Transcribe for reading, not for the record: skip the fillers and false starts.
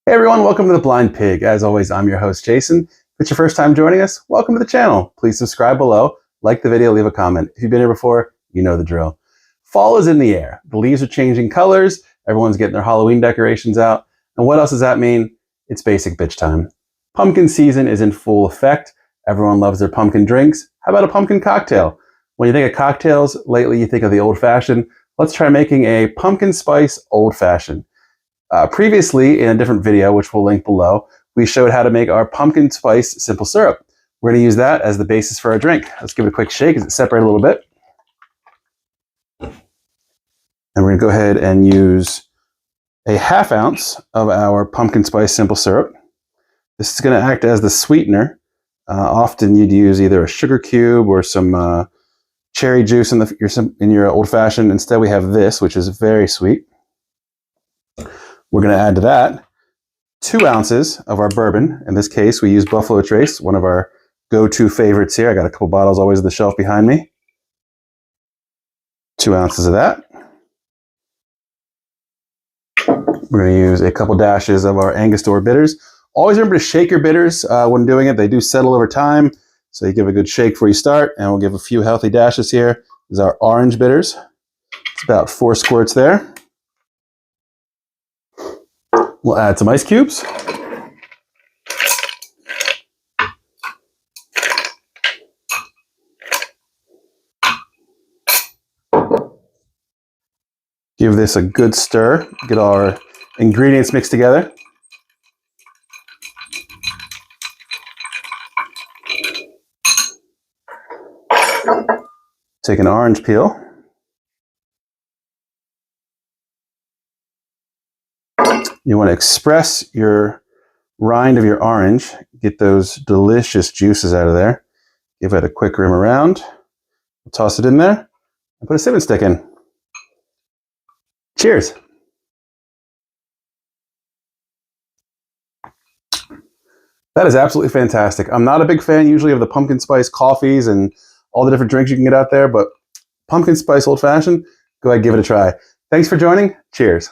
Hey everyone, welcome to The Blind Pig. As always, I'm your host, Jason. If it's your first time joining us, welcome to the channel. Please subscribe below, like the video, leave a comment. If you've been here before, you know the drill. Fall is in the air. The leaves are changing colors. Everyone's getting their Halloween decorations out. And what else does that mean? It's basic bitch time. Pumpkin season is in full effect. Everyone loves their pumpkin drinks. How about a pumpkin cocktail? When you think of cocktails, lately you think of the old fashioned. Let's try making a pumpkin spice old fashioned. Previously, in a different video, which we'll link below, we showed how to make our pumpkin spice simple syrup. We're going to use that as the basis for our drink. Let's give it a quick shake as it separates a little bit. And we're going to go ahead and use a ½ ounce of our pumpkin spice simple syrup. This is going to act as the sweetener. Often you'd use either a sugar cube or some cherry juice in your old fashioned. Instead, we have this, which is very sweet. We're going to add to that 2 ounces of our bourbon. In this case, we use Buffalo Trace, one of our go-to favorites here. I got a couple bottles always on the shelf behind me. 2 ounces of that. We're going to use a couple dashes of our Angostura bitters. Always remember to shake your bitters when doing it. They do settle over time, so you give a good shake before you start. And we'll give a few healthy dashes here. This is our orange bitters. It's about 4 squirts there. We'll add some ice cubes. Give this a good stir. Get all our ingredients mixed together. Take an orange peel. You want to express your rind of your orange. Get those delicious juices out of there. Give it a quick rim around. We'll toss it in there and put a cinnamon stick in. Cheers. That is absolutely fantastic. I'm not a big fan usually of the pumpkin spice coffees and all the different drinks you can get out there, but pumpkin spice old fashioned, go ahead and give it a try. Thanks for joining. Cheers.